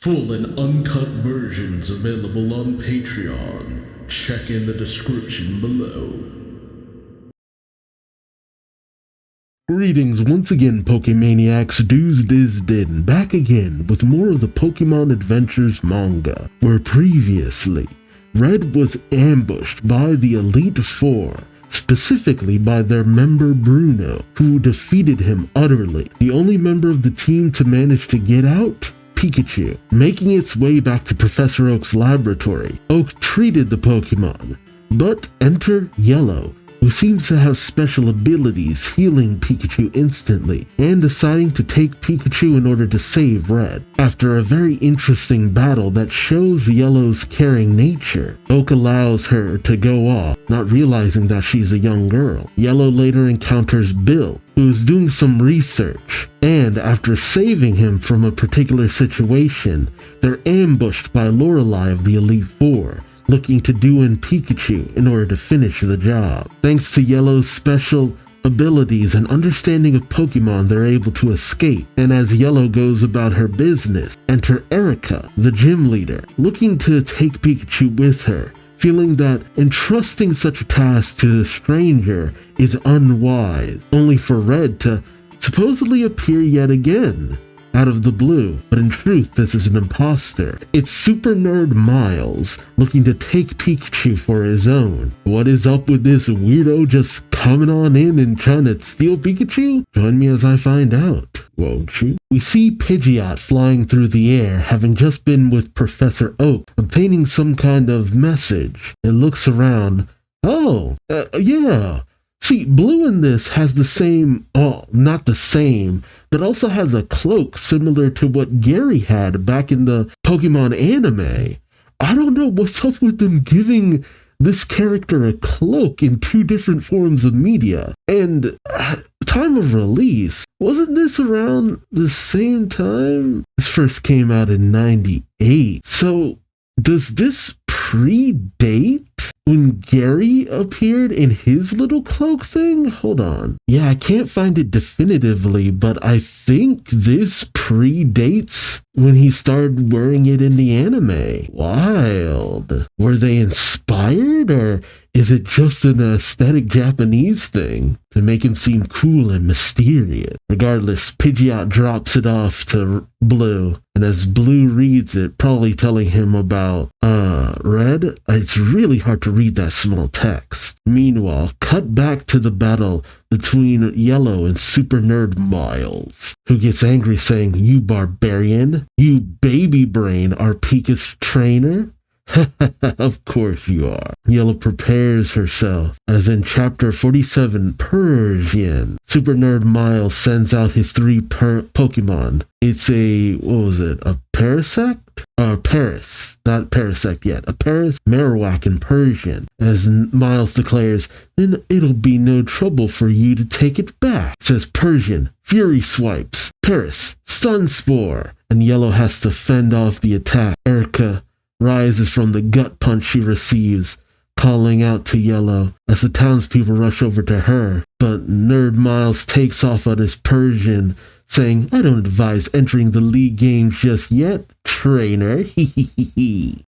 Full and uncut versions available on Patreon. Check in the description below. Greetings once again, Pokemaniacs. Duuz-Diz-Din back again with more of the Pokemon Adventures manga, where previously Red was ambushed by the Elite Four, specifically by their member Bruno, who defeated him utterly. The only member of the team to manage to get out? Pikachu. Making its way back to Professor Oak's laboratory, Oak treated the Pokemon, but enter Yellow, who seems to have special abilities, healing Pikachu instantly, and deciding to take Pikachu in order to save Red. After a very interesting battle that shows Yellow's caring nature, Oak allows her to go off, not realizing that she's a young girl. Yellow later encounters Bill, who is doing some research, and after saving him from a particular situation, they're ambushed by Lorelei of the Elite Four, looking to do in Pikachu in order to finish the job. Thanks to Yellow's special abilities and understanding of Pokemon, they're able to escape, and as Yellow goes about her business, enter Erica, the gym leader, looking to take Pikachu with her, feeling that entrusting such a task to a stranger is unwise, only for Red to supposedly appear yet again out of the blue, but in truth this is an imposter. It's Super Nerd Miles looking to take Pikachu for his own. What is up with this weirdo just coming on in and trying to steal Pikachu? Join me as I find out, won't you? We see Pidgeot flying through the air, having just been with Professor Oak, obtaining some kind of message. It looks around. Yeah. See, Blue in this has the same, not the same, but also has a cloak similar to what Gary had back in the Pokemon anime. I don't know what's up with them giving this character a cloak in two different forms of media. And time of release, wasn't this around the same time? This first came out in 98. So does this predate when Gary appeared in his little cloak thing? Hold on. Yeah, I can't find it definitively, but I think this predates when he started wearing it in the anime. Wild. Were they inspired, or is it just an aesthetic Japanese thing to make him seem cool and mysterious? Regardless, Pidgeot drops it off to Blue, and as Blue reads it, probably telling him about, Red? It's really hard to read that small text. Meanwhile, cut back to the battle between Yellow and Super Nerd Miles, who gets angry saying, "You barbarian, you baby brain are Pika's trainer?" Of course you are. Yellow prepares herself, as in chapter 47, Persian. Super Nerd Miles sends out his three Pokemon. It's a Parasect? Paris. Not Parasect yet. A Paris, Marowak, and Persian. As Miles declares, "Then it'll be no trouble for you to take it back." Says Persian, Fury Swipes. Paris, Stun Spore. And Yellow has to fend off the attack. Erica rises from the gut punch she receives, calling out to Yellow as the townspeople rush over to her. But Nerd Miles takes off on his Persian, saying, "I don't advise entering the league games just yet, trainer."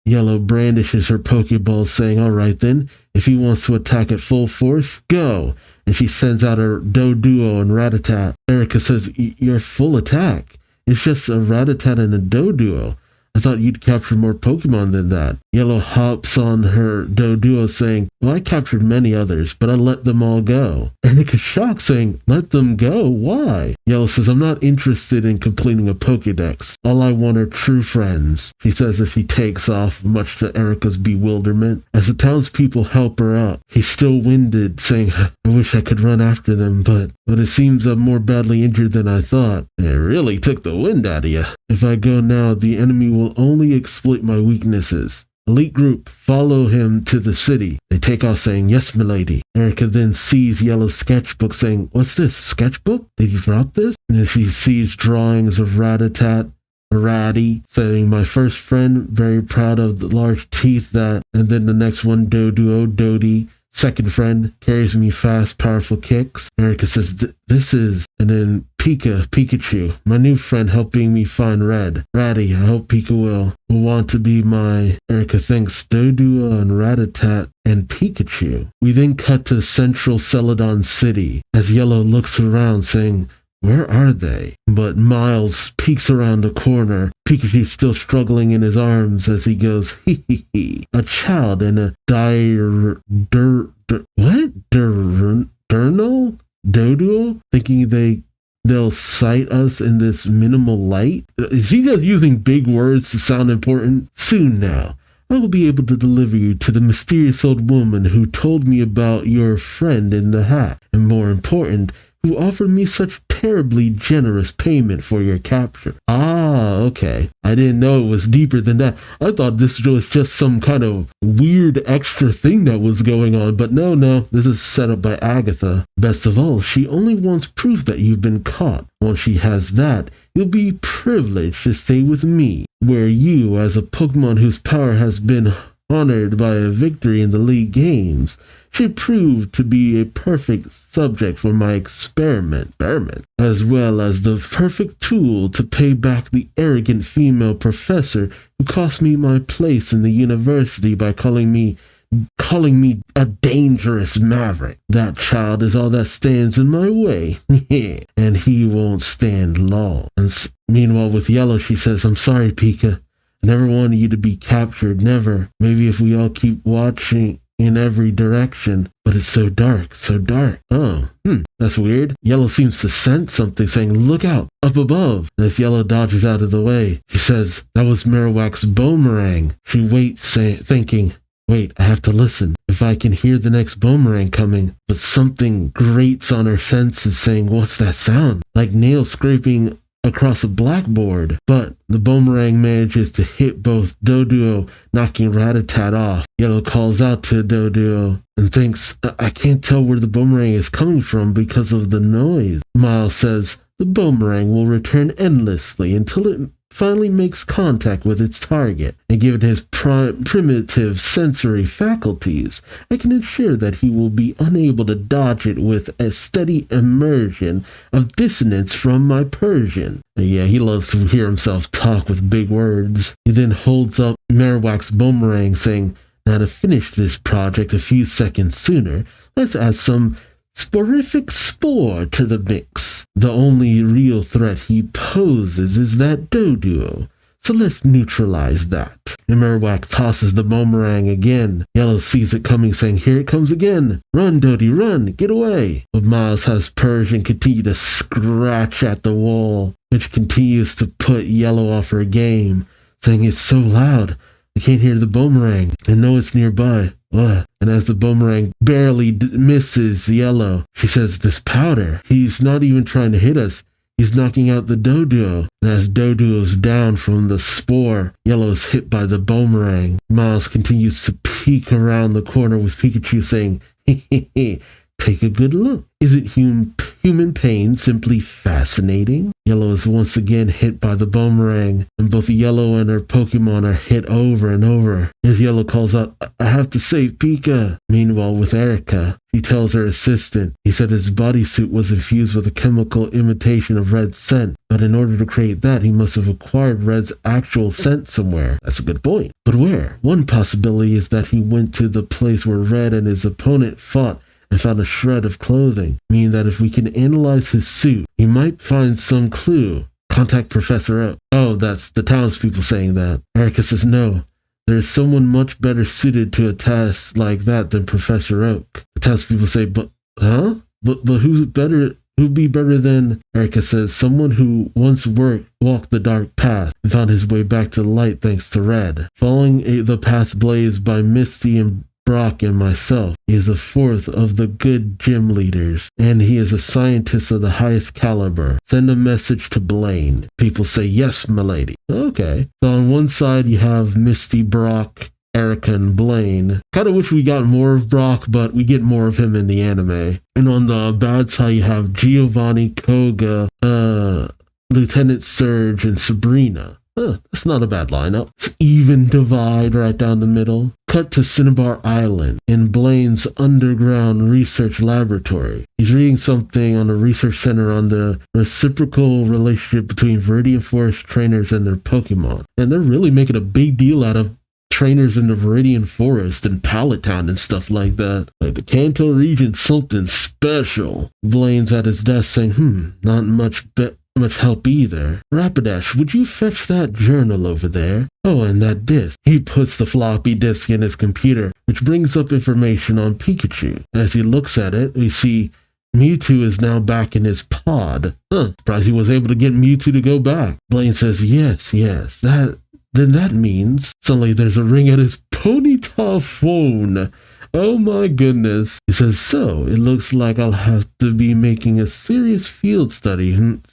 Yellow brandishes her Pokeball, saying, "Alright then, if he wants to attack at full force, go." And she sends out her Doduo and Rattata. Erica says, "You're full attack. It's just a Rattata and a Doduo. I thought you'd capture more Pokemon than that." Yellow hops on her Doduo, saying, "Well, I captured many others, but I let them all go." Erica's shocked, saying, "Let them go? Why?" Yellow says, "I'm not interested in completing a Pokedex. All I want are true friends," she says as she takes off, much to Erica's bewilderment. As the townspeople help her up, she's still winded, saying, "I wish I could run after them, but it seems I'm more badly injured than I thought. It really took the wind out of you. If I go now, the enemy will only exploit my weaknesses." Elite group follow him to the city. They take off saying, "Yes, milady." Erica then sees Yellow's sketchbook, saying, "What's this, sketchbook? Did you drop this?" And then she sees drawings of Rattata, Ratty, saying, "My first friend, very proud of the large teeth that," and then the next one, Doduo, Dodie, second friend, carries me fast, powerful kicks. Erica says, "This is," and then Pikachu, my new friend helping me find Red. Ratty, I hope Pika will want to be my Erica thanks Doduo and Ratatat and Pikachu. We then cut to central Celadon City as Yellow looks around saying, where are they? But Miles peeks around the corner, Pikachu still struggling in his arms as he goes, hee hee hee. A child in a Doduo? Thinking they'll cite us in this minimal light? Is he just using big words to sound important? Soon now, I will be able to deliver you to the mysterious old woman who told me about your friend in the hat, and more important, who offered me such terribly generous payment for your capture. Ah, okay. I didn't know it was deeper than that. I thought this was just some kind of weird extra thing that was going on, but no, this is set up by Agatha. Best of all, she only wants proof that you've been caught. Once she has that, you'll be privileged to stay with me, where you, as a Pokemon whose power has been honored by a victory in the League Games, should prove to be a perfect subject for my experiment, as well as the perfect tool to pay back the arrogant female professor who cost me my place in the university by calling me a dangerous maverick. That child is all that stands in my way, and he won't stand long. And meanwhile, with Yellow, she says, I'm sorry, Pika. I never wanted you to be captured, never. Maybe if we all keep watching in every direction, but it's so dark. Oh, that's weird. Yellow seems to sense something, saying, look out, up above. And as Yellow dodges out of the way, she says, that was Marowak's boomerang. She waits, thinking, wait, I have to listen. If I can hear the next boomerang coming. But something grates on her senses, saying, what's that sound? Like nails scraping across a blackboard, but the boomerang manages to hit both Doduo, knocking Ratatat off. Yellow calls out to Doduo and thinks, I can't tell where the boomerang is coming from because of the noise. Miles says, the boomerang will return endlessly until it finally makes contact with its target, and given his primitive sensory faculties, I can ensure that he will be unable to dodge it with a steady immersion of dissonance from my Persian. Yeah, he loves to hear himself talk with big words. He then holds up Marowak's boomerang, saying, now to finish this project a few seconds sooner, let's add some sporific spore to the mix. The only real threat he poses is that Doduo, so let's neutralize that. And Marowak tosses the boomerang again. Yellow sees it coming, saying, here it comes again. Run, Dodie, run, get away. But Miles has Persian continue to scratch at the wall, which continues to put Yellow off her game, saying it's so loud, I can't hear the boomerang. I know it's nearby. Ugh. And as the boomerang barely misses Yellow, she says, this powder, he's not even trying to hit us. He's knocking out the Doduo. And as Doduo's down from the spore, Yellow is hit by the boomerang. Miles continues to peek around the corner with Pikachu saying, hey, take a good look. Isn't human pain simply fascinating? Yellow is once again hit by the boomerang, and both Yellow and her Pokemon are hit over and over. As Yellow calls out, I have to save Pika. Meanwhile, with Erica, she tells her assistant, he said his bodysuit was infused with a chemical imitation of Red's scent, but in order to create that, he must have acquired Red's actual scent somewhere. That's a good point. But where? One possibility is that he went to the place where Red and his opponent fought and found a shred of clothing, meaning that if we can analyze his suit, we might find some clue. Contact Professor Oak. Oh, that's the townspeople saying that. Erica says no. There's someone much better suited to a task like that than Professor Oak. The townspeople say, but who'd be better than? Erica says, someone who once walked the dark path and found his way back to the light thanks to Red. Following the path blazed by Misty and Brock and myself. He is the fourth of the good gym leaders, and he is a scientist of the highest caliber. Send a message to Blaine. People say, yes, milady. Okay. So on one side, you have Misty, Brock, Erica, and Blaine. Kind of wish we got more of Brock, but we get more of him in the anime. And on the bad side, you have Giovanni, Koga, Lieutenant Surge, and Sabrina. That's not a bad lineup. Even divide right down the middle. Cut to Cinnabar Island in Blaine's underground research laboratory. He's reading something on the research center on the reciprocal relationship between Viridian Forest trainers and their Pokemon. And they're really making a big deal out of trainers in the Viridian Forest and Pallet Town and stuff like that. Like the Kanto region, something special. Blaine's at his desk saying, not much help either. Rapidash, would you fetch that journal over there? Oh, and that disc. He puts the floppy disk in his computer, which brings up information on Pikachu. As he looks at it, we see Mewtwo is now back in his pod. Surprised he was able to get Mewtwo to go back. Blaine says, yes, then that means suddenly there's a ring at his Ponyta phone. Oh my goodness. He says, so it looks like I'll have to be making a serious field study. And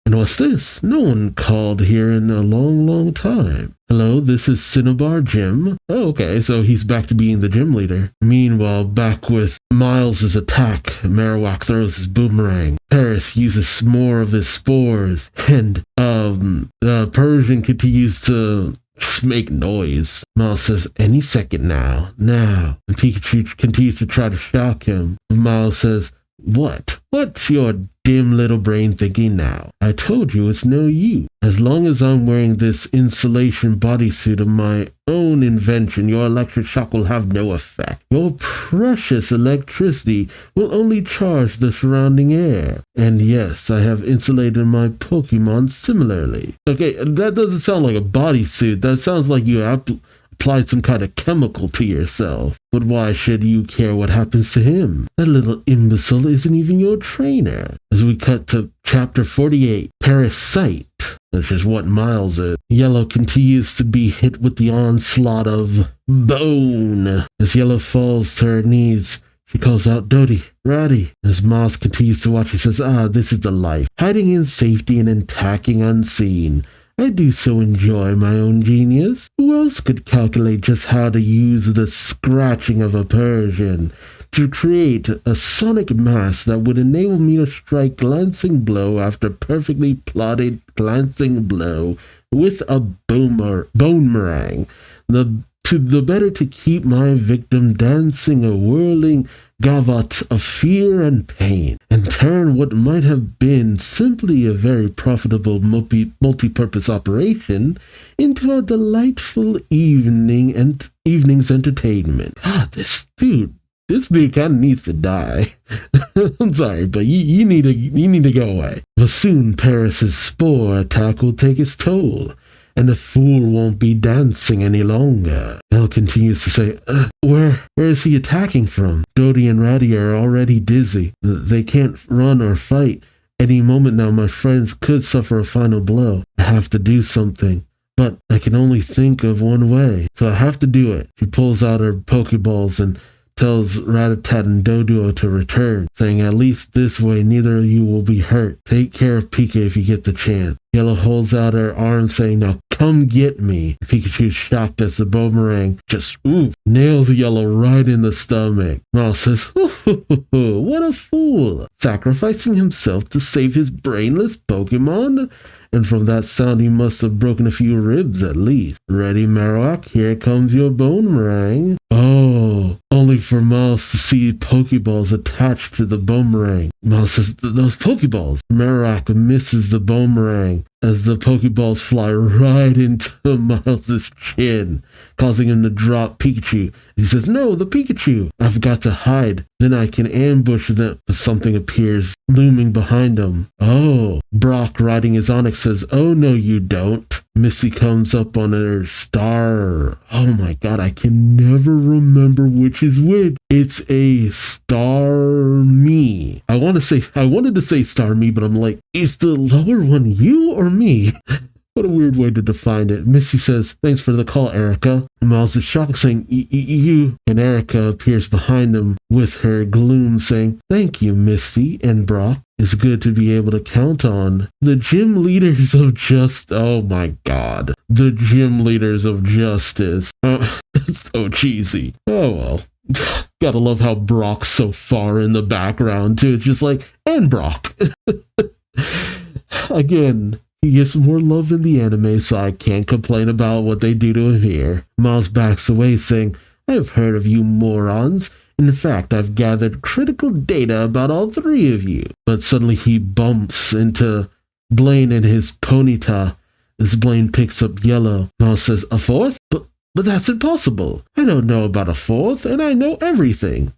what's this? No one called here in a long time. Hello, this is Cinnabar Gym. Oh, okay, so he's back to being the gym leader. Meanwhile, back with Miles' attack, Marowak throws his boomerang. Paris uses more of his spores, and the Persian continues to just make noise. Miles says, any second now. And Pikachu continues to try to shock him. Miles says, What's your dim little brain thinking now? I told you it's no use. As long as I'm wearing this insulation bodysuit of my own invention, your electric shock will have no effect. Your precious electricity will only charge the surrounding air. And yes, I have insulated my Pokemon similarly. Okay, that doesn't sound like a bodysuit. That sounds like you have to applied some kind of chemical to yourself. But why should you care what happens to him? That little imbecile isn't even your trainer. As we cut to chapter 48, Parasite. That's just what Miles is. Yellow continues to be hit with the onslaught of bone. As Yellow falls to her knees, she calls out, Dodie, Ratty. As Miles continues to watch, he says, this is the life. Hiding in safety and attacking unseen. I do so enjoy my own genius. Who else could calculate just how to use the scratching of a Persian to create a sonic mass that would enable me to strike glancing blow after perfectly plotted glancing blow with a boomerang? The better to keep my victim dancing a whirling gavotte of fear and pain, and turn what might have been simply a very profitable multi-purpose operation into a delightful evening's entertainment. God, this dude kind of needs to die. I'm sorry, but you need to go away. But soon Paris's spore attack will take its toll, and the fool won't be dancing any longer. Elle continues to say, where is he attacking from? Dodie and Ratty are already dizzy. They can't run or fight. Any moment now, my friends could suffer a final blow. I have to do something, but I can only think of one way, so I have to do it. She pulls out her Pokeballs and tells Rattata and Doduo to return, saying, at least this way neither of you will be hurt. Take care of Pika if you get the chance. Yellow holds out her arm, saying, now come get me. Pikachu's shocked as the boomerang just nails Yellow right in the stomach. Miles says, what a fool, sacrificing himself to save his brainless Pokemon. And from that sound, he must have broken a few ribs at least. Ready, Marowak? Here comes your boomerang. Oh, only for Miles to see Pokeballs attached to the boomerang. Miles says, those Pokeballs. Marowak misses the boomerang as the Pokeballs fly right into Miles' chin, causing him to drop Pikachu. He says, no, the Pikachu. I've got to hide. Then I can ambush them. But something appears looming behind him. Oh, Brock riding his Onix says, oh no you don't. Misty comes up on her Star. Oh my god, I can never remember which is which. It's a Starmie. I wanted to say Starmie, but I'm like, is the lower one you or me? What a weird way to define it. Misty says, thanks for the call, Erica. Miles is shocked, saying, you. And Erica appears behind him with her gloom, saying, thank you, Misty and Brock. It's good to be able to count on the gym leaders of oh my god. The gym leaders of justice. It's so cheesy. Oh well. Gotta love how Brock's so far in the background too. It's just like, and Brock. Again, he gets more love in the anime, so I can't complain about what they do to him here. Miles backs away, saying, I've heard of you morons. In fact, I've gathered critical data about all three of you. But suddenly he bumps into Blaine and his Ponyta as Blaine picks up Yellow. Miles says, a fourth? But that's impossible. I don't know about a fourth, and I know everything.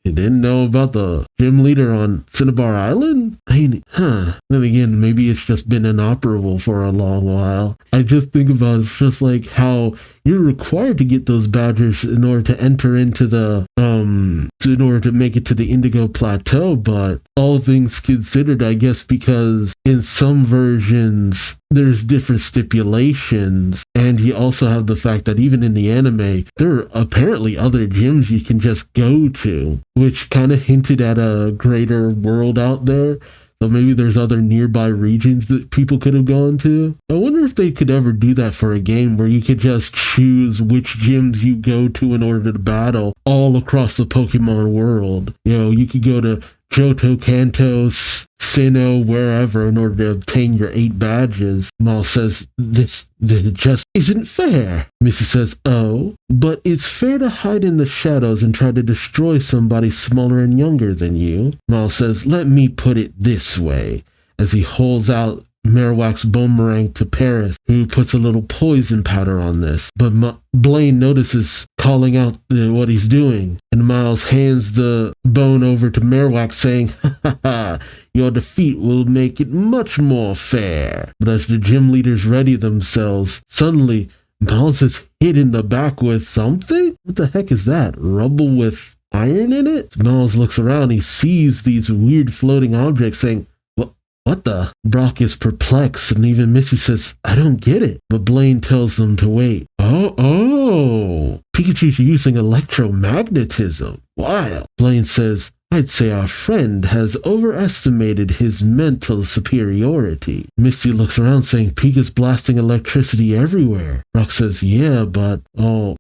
You didn't know about the gym leader on Cinnabar Island? Then again, maybe it's just been inoperable for a long while. I just think about it's just like how you're required to get those badges in order to enter into the, in order to make it to the Indigo Plateau, but all things considered, I guess because in some versions, there's different stipulations, and you also have the fact that even in the anime, there are apparently other gyms you can just go to, which kind of hinted at a greater world out there. So maybe there's other nearby regions that people could have gone to. I wonder if they could ever do that for a game where you could just choose which gyms you go to in order to battle all across the Pokemon world. You know, you could go to Johto, Kanto, Sinnoh, wherever in order to obtain your 8 badges. Miles says, this just isn't fair. Missy says, oh, but it's fair to hide in the shadows and try to destroy somebody smaller and younger than you. Miles says, let me put it this way, as he holds out Marowak's boomerang to Paris, who puts a little poison powder on this. But Blaine notices, calling out what he's doing, and Miles hands the bone over to Marowak, saying, your defeat will make it much more fair. But as the gym leaders ready themselves, suddenly Miles is hit in the back with something? What the heck is that? Rubble with iron in it? Miles looks around, he sees these weird floating objects, saying, what the? Brock is perplexed, and even Missy says, I don't get it. But Blaine tells them to wait. Oh, Pikachu's using electromagnetism. Wow. Blaine says, I'd say our friend has overestimated his mental superiority. Misty looks around saying, Pika's blasting electricity everywhere. Brock says, yeah, but...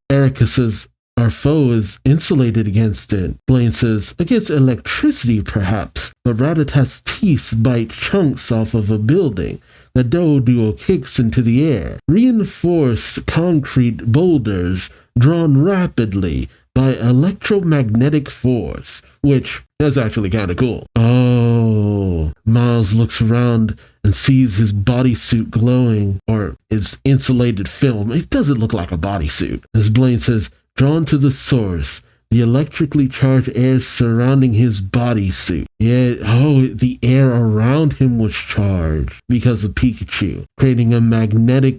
Erica says, our foe is insulated against it. Blaine says, against electricity, perhaps, but Rattatat's teeth bite chunks off of a building. The Doduo kicks into the air. Reinforced concrete boulders drawn rapidly by electromagnetic force, which is actually kind of cool. Oh, Miles looks around and sees his bodysuit glowing, or his insulated film. It doesn't look like a bodysuit. As Blaine says, drawn to the source, the electrically charged air surrounding his bodysuit. The air around him was charged because of Pikachu, creating a magnetic,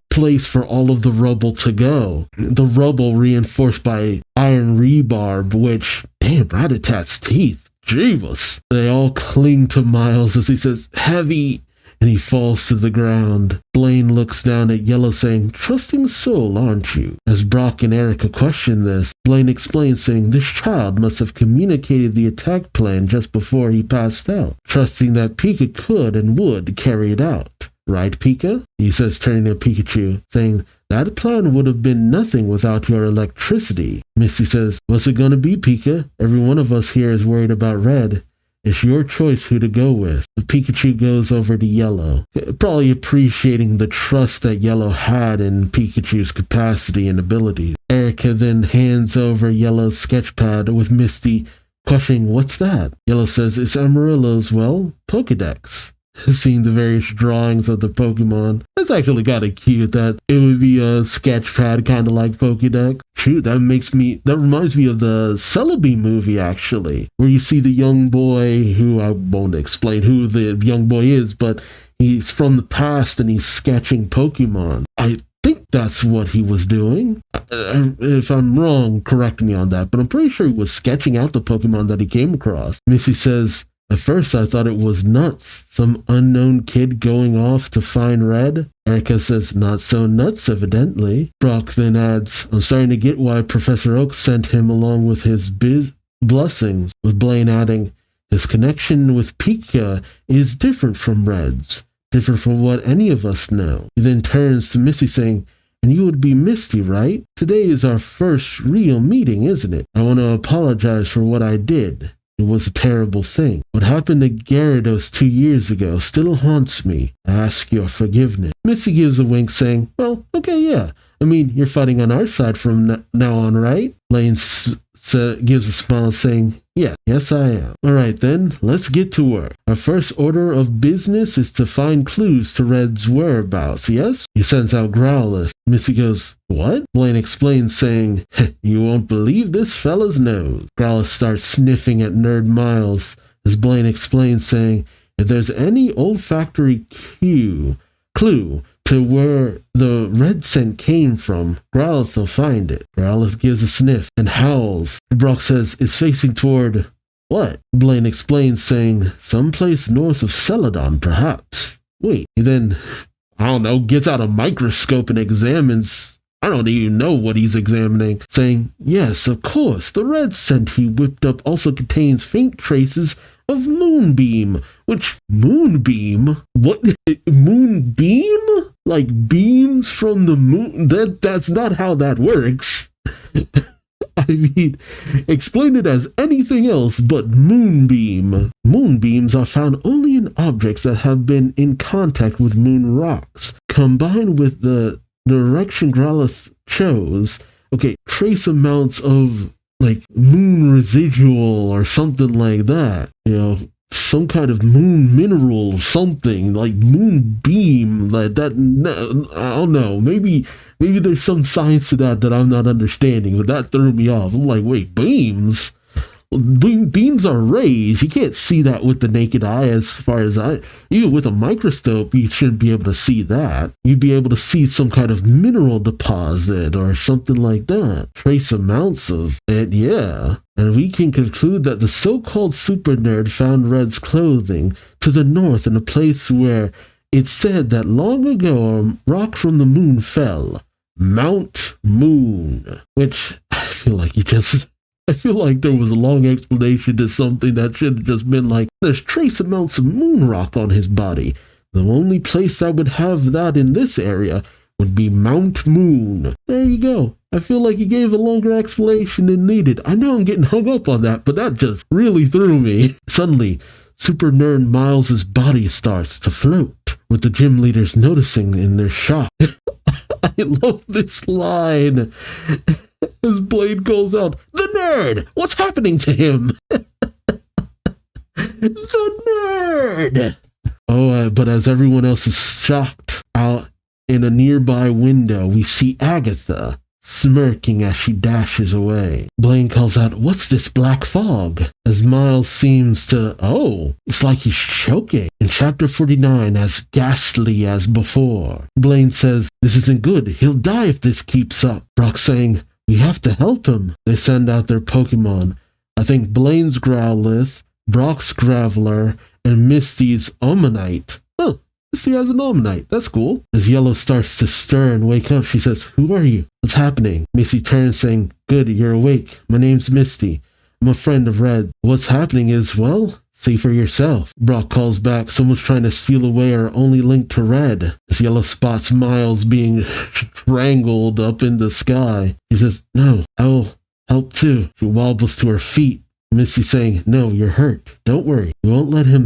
place for all of the rubble to go. The rubble reinforced by iron rebarb, which, damn, Rattatat's teeth, Jeebus. They all cling to Miles as he says, heavy, and he falls to the ground. Blaine looks down at Yellow saying, trusting soul, aren't you? As Brock and Erica question this, Blaine explains saying this child must have communicated the attack plan just before he passed out, trusting that Pika could and would carry it out. Right, Pika? He says, turning to Pikachu, saying, that plan would have been nothing without your electricity. Misty says, what's it gonna be, Pika? Every one of us here is worried about Red. It's your choice who to go with. The Pikachu goes over to Yellow, probably appreciating the trust that Yellow had in Pikachu's capacity and abilities. Erica then hands over Yellow's sketchpad with Misty questioning, what's that? Yellow says it's Amarillo's, Pokedex. Seeing the various drawings of the Pokemon. That's actually kind of cute that it would be a sketch pad kind of like Pokédex. Shoot, that reminds me of the Celebi movie actually, where you see the young boy who, I won't explain who the young boy is, but he's from the past and he's sketching Pokemon. I think that's what he was doing. If I'm wrong, correct me on that, but I'm pretty sure he was sketching out the Pokemon that he came across. Missy says, at first I thought it was nuts. Some unknown kid going off to find Red. Erica says, not so nuts, evidently. Brock then adds, I'm starting to get why Professor Oak sent him along with his blessings. With Blaine adding, his connection with Pika is different from Red's. Different from what any of us know. He then turns to Misty saying, and you would be Misty, right? Today is our first real meeting, isn't it? I want to apologize for what I did. It was a terrible thing. What happened to Gyarados 2 years ago still haunts me. I ask your forgiveness. Misty gives a wink saying, well, okay, yeah. I mean, you're fighting on our side from now on, right? Blaine gives a smile saying, yeah, yes I am. Alright then, let's get to work. Our first order of business is to find clues to Red's whereabouts, yes? He sends out Growlithe. Misty goes, what? Blaine explains saying, you won't believe this fella's nose. Growlithe starts sniffing at Nerd Miles as Blaine explains saying, if there's any olfactory clue to where the red scent came from, Growlithe will find it. Growlithe gives a sniff and howls. Brock says it's facing toward what? Blaine explains saying, someplace north of Celadon, perhaps. Wait, he then, I don't know, gets out a microscope and examines, I don't even know what he's examining, saying, yes, of course, the red scent he whipped up also contains faint traces of moonbeam, which, moonbeam? What? Moonbeam? Like beams from the moon? That's not how that works. I mean, explain it as anything else but moonbeam. Moonbeams are found only in objects that have been in contact with moon rocks. Combined with the direction Growlithe chose, okay, trace amounts of like moon residual or something like that, you know, some kind of moon mineral or something, like moonbeam, like that, I don't know, maybe there's some science to that I'm not understanding, but that threw me off. I'm like, wait, beams? Beams are rays. You can't see that with the naked eye. As far as even with a microscope, you shouldn't be able to see that. You'd be able to see some kind of mineral deposit or something like that. Trace amounts of it, yeah. And we can conclude that the so-called super nerd found Red's clothing to the north in a place where it's said that long ago a rock from the moon fell. Mount Moon. Which, I feel like there was a long explanation to something that should have just been like, there's trace amounts of moon rock on his body. The only place that would have that in this area would be Mount Moon. There you go. I feel like you gave a longer explanation than needed. I know I'm getting hung up on that, but that just really threw me. Suddenly, Super Nerd Miles' body starts to float, with the gym leaders noticing in their shock. I love this line. His blade calls out, the nerd! What's happening to him? The nerd! Oh, but as everyone else is shocked, out in a nearby window, we see Agatha smirking as she dashes away. Blaine calls out, what's this black fog? As Miles seems to, it's like he's choking. In chapter 49, as ghastly as before. Blaine says, this isn't good. He'll die if this keeps up. Brock saying, we have to help him. They send out their Pokemon. I think Blaine's Growlithe, Brock's Graveler, and Misty's Omanyte. Oh, Misty has an Omanyte. That's cool. As Yellow starts to stir and wake up, she says, who are you? What's happening? Misty turns saying, good, you're awake. My name's Misty. I'm a friend of Red. What's happening is, well, see for yourself. Brock calls back, someone's trying to steal away our only link to Red. As Yellow spots Miles being strangled up in the sky, he says, no, I will help too. She wobbles to her feet. Misty saying, no, you're hurt. Don't worry. We won't let him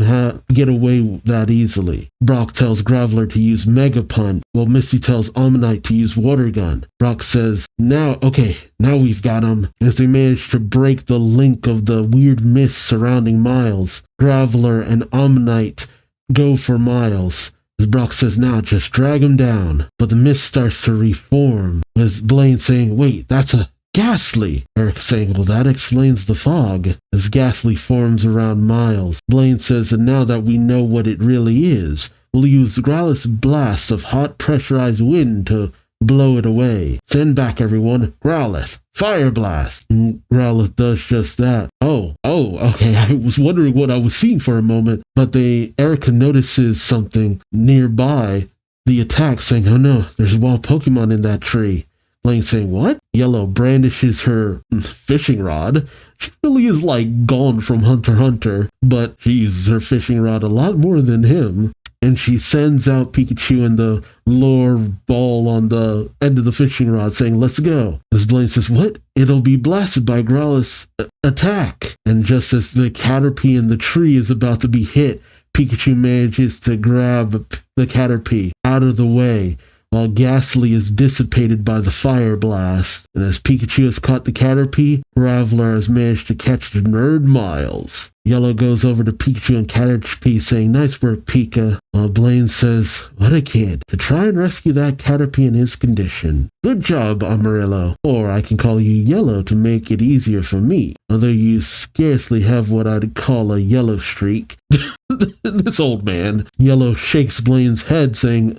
get away that easily. Brock tells Graveler to use Mega Punch, while Misty tells Omanyte to use Water Gun. Brock says, now we've got him. As they manage to break the link of the weird mist surrounding Miles, Graveler and Omanyte go for Miles. As Brock says, now just drag him down. But the mist starts to reform, with Blaine saying, wait, that's a Ghastly! Eric saying, well, that explains the fog. As Ghastly forms around Miles, Blaine says, and now that we know what it really is, we'll use Growlithe's blast of hot pressurized wind to blow it away. Send back, everyone. Growlithe, fire blast! And Growlithe does just that. Okay, I was wondering what I was seeing for a moment, but Erica notices something nearby the attack, saying, oh no, there's a wild Pokemon in that tree. Blaine saying, what? Yellow brandishes her fishing rod. She really is like gone from Hunter x Hunter, but she uses her fishing rod a lot more than him. and she sends out Pikachu and the lure ball on the end of the fishing rod, saying, "Let's go." As Blaine says, "What? It'll be blasted by Growlithe's attack." And just as the Caterpie in the tree is about to be hit, Pikachu manages to grab the Caterpie out of the way, while Ghastly is dissipated by the fire blast. And as Pikachu has caught the Caterpie, Graveler has managed to catch the Nerd Miles. Yellow goes over to Pikachu and Caterpie saying, "Nice work, Pika." While Blaine says, "What a kid, to try and rescue that Caterpie in his condition. Good job, Amarillo. Or I can call you Yellow to make it easier for me, although you scarcely have what I'd call a yellow streak." This old man. Yellow shakes Blaine's head saying,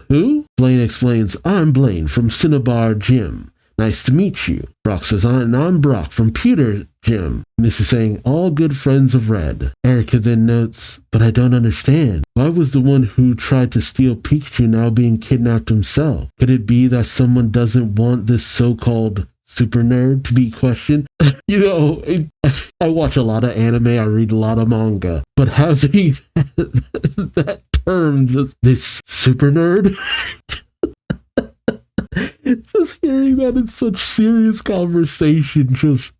who? Blaine explains, "I'm Blaine from Cinnabar Gym. Nice to meet you." Brock says, I'm Brock from Pewter Gym." This is saying, "All good friends of Red." Erica then notes, "But I don't understand. Why was the one who tried to steal Pikachu now being kidnapped himself? Could it be that someone doesn't want this so-called super nerd to be questioned?" I watch a lot of anime, I read a lot of manga, but having that term, this super nerd, just hearing that in such serious conversation,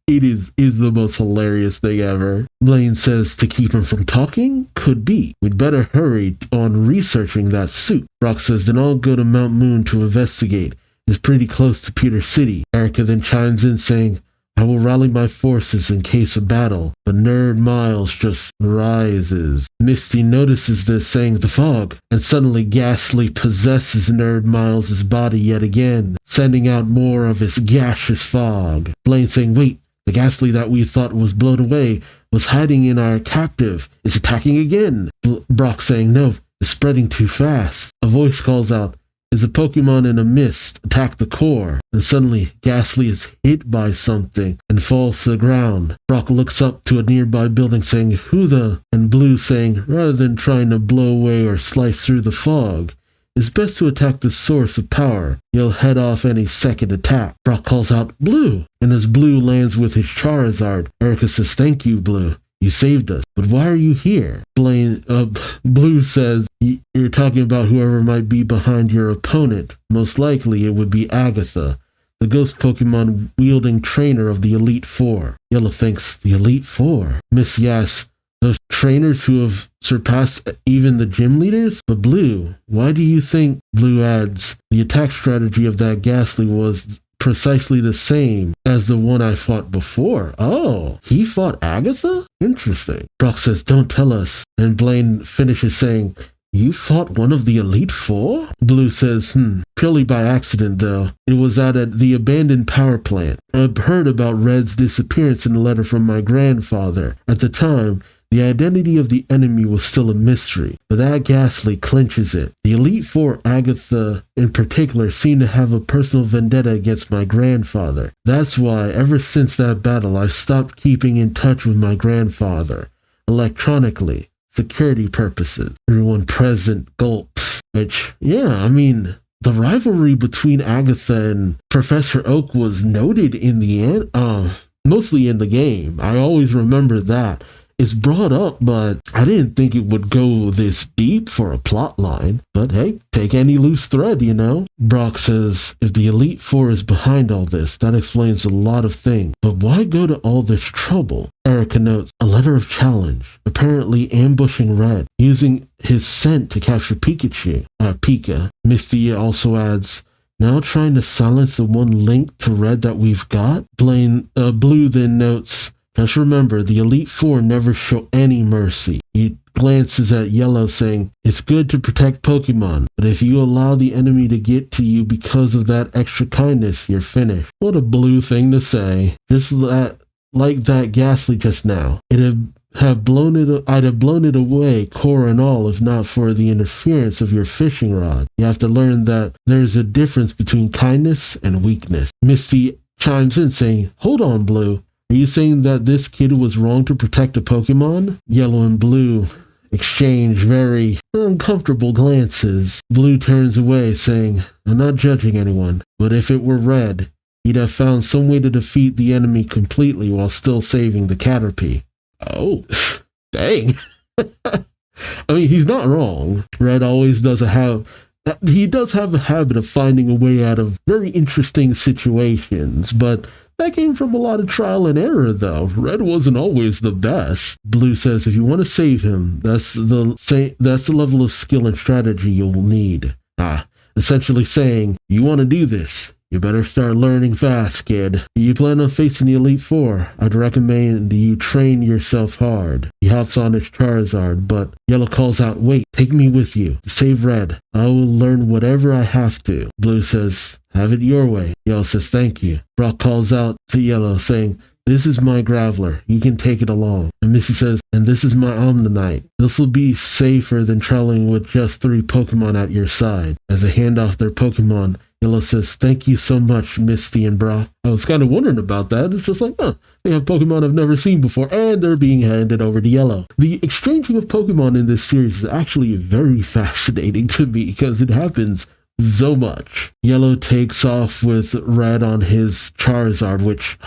it is the most hilarious thing ever. Blaine says to keep him from talking? Could be. We'd better hurry on researching that suit. Brock says, "Then I'll go to Mount Moon to investigate. It's pretty close to Pewter City." Erica then chimes in saying, "I will rally my forces in case of battle." But Nerd Miles just rises. Misty notices this, saying, "The fog," and suddenly Ghastly possesses Nerd Miles' body yet again, sending out more of its gaseous fog. Blaine saying, "Wait, the Ghastly that we thought was blown away was hiding in our captive. It's attacking again." Brock saying, "No, it's spreading too fast." A voice calls out, "Is a Pokemon in a mist attack the core?" And suddenly, Ghastly is hit by something and falls to the ground. Brock looks up to a nearby building saying, "Who the?" And Blue saying, "Rather than trying to blow away or slice through the fog, it's best to attack the source of power. You'll head off any second attack." Brock calls out, "Blue!" And as Blue lands with his Charizard, Erica says, "Thank you, Blue. You saved us. But why are you here?" Blue says, "You're talking about whoever might be behind your opponent. Most likely it would be Agatha, the ghost Pokemon wielding trainer of the Elite Four." Yellow thinks, "The Elite Four?" Missy asks, "Those trainers who have surpassed even the gym leaders?" But Blue, why do you think? Blue adds, "The attack strategy of that Ghastly was precisely the same as the one I fought before." "Oh, he fought Agatha? Interesting." Brock says, "Don't tell us." And Blaine finishes saying, "You fought one of the Elite Four?" Blue says, "Purely by accident, though. It was at the abandoned power plant. I'd heard about Red's disappearance in a letter from my grandfather. At the time, the identity of the enemy was still a mystery, but that Ghastly clinches it. The Elite Four, Agatha in particular, seem to have a personal vendetta against my grandfather. That's why, ever since that battle, I've stopped keeping in touch with my grandfather. Electronically. Security purposes." Everyone present gulps. Which, the rivalry between Agatha and Professor Oak was noted in mostly in the game. I always remember that. It's brought up, but I didn't think it would go this deep for a plot line. But hey, take any loose thread, Brock says, "If the Elite Four is behind all this, that explains a lot of things. But why go to all this trouble?" Erica notes, "A letter of challenge, apparently ambushing Red, using his scent to capture Pika." Misty also adds, "Now trying to silence the one link to Red that we've got?" Blue then notes, "Just remember, the Elite Four never show any mercy." He glances at Yellow saying, "It's good to protect Pokemon, but if you allow the enemy to get to you because of that extra kindness, you're finished." What a Blue thing to say. Just like that Ghastly just now. I'd have blown it away, core and all, if not for the interference of your fishing rod. You have to learn that there's a difference between kindness and weakness." Misty chimes in saying, "Hold on, Blue. Are you saying that this kid was wrong to protect a Pokemon?" Yellow and Blue exchange very uncomfortable glances. Blue turns away, saying, "I'm not judging anyone, but if it were Red, he'd have found some way to defeat the enemy completely while still saving the Caterpie." Oh, dang. I mean, he's not wrong. Red always does he does have a habit of finding a way out of very interesting situations, but that came from a lot of trial and error, though. Red wasn't always the best. Blue says if you want to save him, that's the level of skill and strategy you'll need. Essentially saying, you want to do this, you better start learning fast, kid. You plan on facing the Elite Four, I'd recommend you train yourself hard. He hops on his Charizard, but Yellow calls out, wait, take me with you. To save Red, I will learn whatever I have to. Blue says, have it your way. Yellow says, thank you. Brock calls out to Yellow, saying, this is my Graveler. You can take it along. And Missy says, and this is my Omnanite. This will be safer than traveling with just 3 Pokemon at your side. As they hand off their Pokemon, Yellow says, thank you so much, Misty and Brock. I was kind of wondering about that. It's just like, they have Pokemon I've never seen before, and they're being handed over to Yellow. The exchanging of Pokemon in this series is actually very fascinating to me because it happens so much. Yellow takes off with Red on his Charizard, which,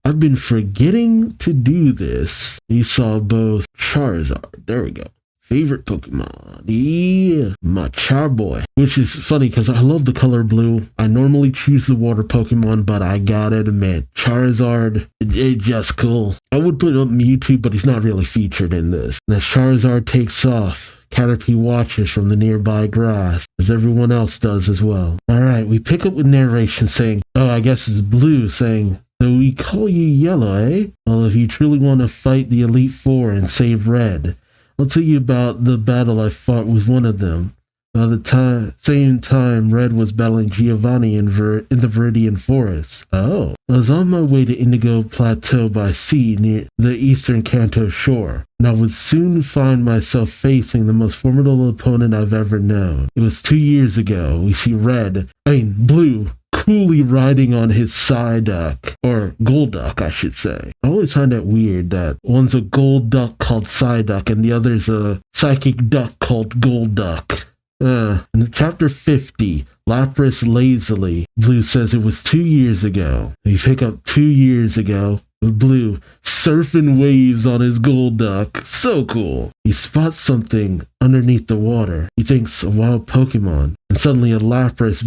I've been forgetting to do this. You saw both Charizard. There we go. Favorite Pokemon. Yeah, my Charboy. Which is funny because I love the color blue. I normally choose the water Pokemon, but I gotta admit, Charizard, it's just cool. I would put up Mewtwo, but he's not really featured in this. And as Charizard takes off, Caterpie watches from the nearby grass, as everyone else does as well. Alright, we pick up with narration saying, I guess it's Blue saying, so we call you Yellow, eh? Well, if you truly want to fight the Elite Four and save Red, I'll tell you about the battle I fought with one of them. By the same time, Red was battling Giovanni in the Viridian Forest. I was on my way to Indigo Plateau by sea near the eastern Kanto shore, and I would soon find myself facing the most formidable opponent I've ever known. It was 2 years ago. We see Blue, coolly riding on his Psyduck, or Golduck, I should say. I always find that weird that one's a gold duck called Psyduck and the other's a psychic duck called Golduck. In chapter 50, Lapras lazily, Blue says it was 2 years ago. We pick up 2 years ago with Blue surfing waves on his Golduck. So cool. He spots something underneath the water. He thinks a wild Pokemon. And suddenly a Lapras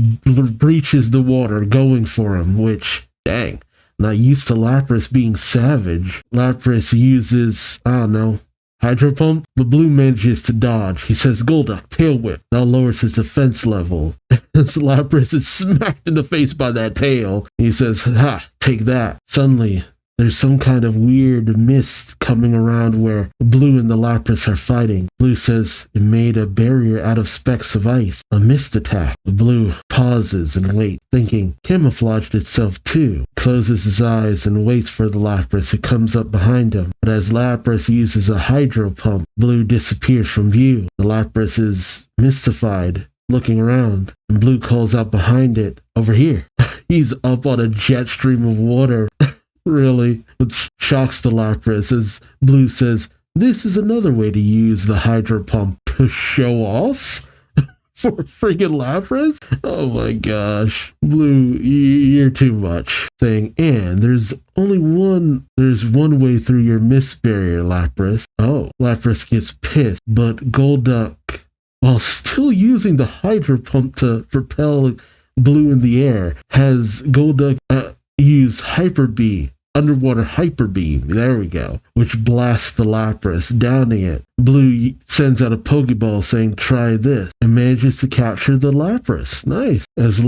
breaches the water going for him, which, dang, not used to Lapras being savage. Lapras uses, Hydro Pump? The Blue manages to dodge. He says, Golduck, Tail Whip. Now lowers his defense level. As Lapras is smacked in the face by that tail, he says, ha, take that. Suddenly, there's some kind of weird mist coming around where Blue and the Lapras are fighting. Blue says it made a barrier out of specks of ice. A mist attack. The Blue pauses and waits, thinking camouflaged itself too. Closes his eyes and waits for the Lapras who comes up behind him. But as Lapras uses a Hydro Pump, Blue disappears from view. The Lapras is mystified, looking around, and Blue calls out behind it, over here. He's up on a jet stream of water. Really, which shocks the Lapras as Blue says, this is another way to use the Hydro Pump to show off for freaking Lapras? Oh my gosh. Blue, you're too much. Saying, and there's one way through your mist barrier, Lapras. Lapras gets pissed, but Golduck, while still using the Hydro Pump to propel Blue in the air, has Golduck use underwater Hyper Beam, there we go, which blasts the Lapras, downing it. Blue sends out a Pokeball saying, try this, and manages to capture the Lapras. Nice. As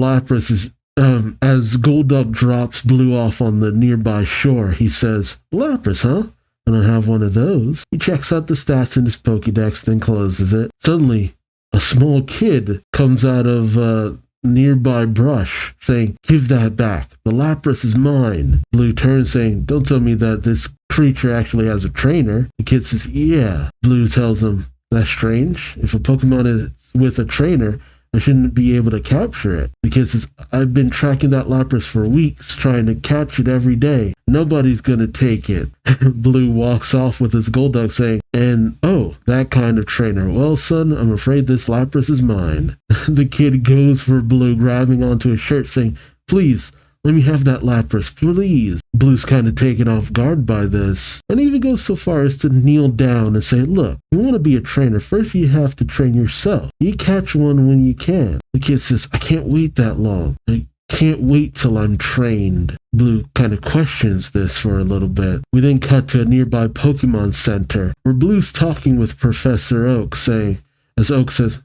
Golduck drops Blue off on the nearby shore, he says, Lapras, huh? I don't have one of those. He checks out the stats in his Pokédex, then closes it. Suddenly, a small kid comes out of nearby brush saying, give that back. The Lapras is mine. Blue turns saying, don't tell me that this creature actually has a trainer. The kid says, yeah. Blue tells him, that's strange. If a Pokemon is with a trainer, I shouldn't be able to capture it. The kid says, I've been tracking that Lapras for weeks, trying to catch it every day. Nobody's gonna take it. Blue walks off with his Golduck saying, and that kind of trainer. Well, son, I'm afraid this Lapras is mine. The kid goes for Blue, grabbing onto his shirt saying, please, let me have that Lapras, please. Blue's kind of taken off guard by this, and even goes so far as to kneel down and say, look, you want to be a trainer, first you have to train yourself. You catch one when you can. The kid says, I can't wait that long. I can't wait till I'm trained. Blue kind of questions this for a little bit. We then cut to a nearby Pokemon Center, where Blue's talking with Professor Oak, saying, as Oak says,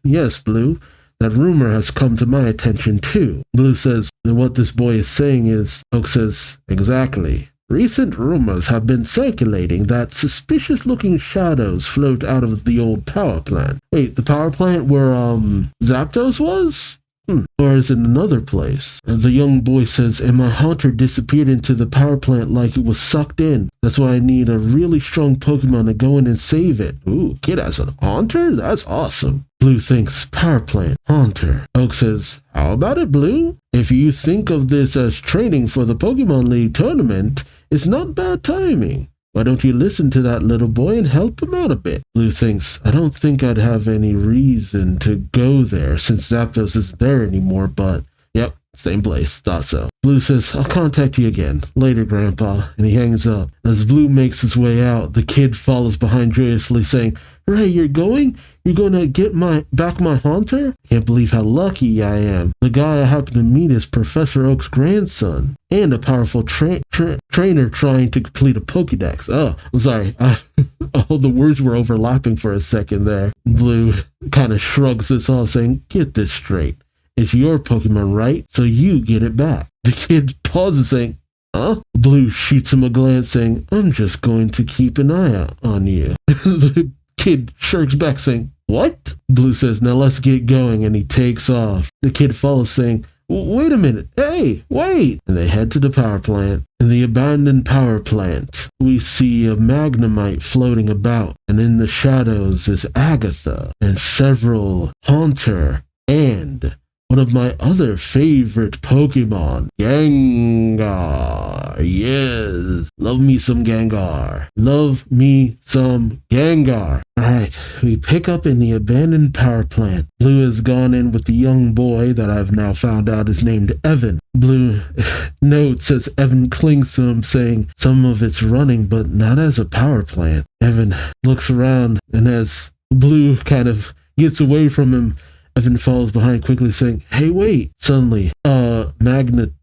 yes, Blue, that rumor has come to my attention too. Blue says, and what this boy is saying is, Oak says, exactly. Recent rumors have been circulating that suspicious-looking shadows float out of the old power plant. Wait, the power plant where, Zapdos was? Or is it another place? And the young boy says, and my haunter disappeared into the power plant like it was sucked in. That's why I need a really strong Pokemon to go in and save it. Ooh, kid has a haunter? That's awesome. Blue thinks, power plant, haunter. Oak says, how about it, Blue? If you think of this as training for the Pokemon League tournament, it's not bad timing. Why don't you listen to that little boy and help him out a bit? Blue thinks, I don't think I'd have any reason to go there since Zapdos isn't there anymore, but yep, same place, thought so. Blue says, I'll contact you again. Later, Grandpa. And he hangs up. As Blue makes his way out, the kid follows behind joyously saying, Ray, you're going? You're going to get back my haunter? Can't believe how lucky I am. The guy I happen to meet is Professor Oak's grandson and a powerful trainer trying to complete a Pokédex. Oh, I'm sorry. All the words were overlapping for a second there. Blue kind of shrugs this off, saying, get this straight. It's your Pokemon, right? So you get it back. The kid pauses, saying, huh? Blue shoots him a glance, saying, I'm just going to keep an eye out on you. The kid shirks back, saying, what? Blue says, now let's get going, and he takes off. The kid follows, saying, wait a minute. Hey, wait. And they head to the power plant. In the abandoned power plant, we see a Magnemite floating about, and in the shadows is Agatha and several Haunter and one of my other favorite Pokemon, Gengar. Yes, love me some Gengar. Love me some Gengar. Alright, we pick up in the abandoned power plant. Blue has gone in with the young boy that I've now found out is named Evan. Blue notes as Evan clings to him, saying, some of it's running, but not as a power plant. Evan looks around, and as Blue kind of gets away from him, Evan follows behind quickly, saying, hey, wait. Suddenly, Magneton?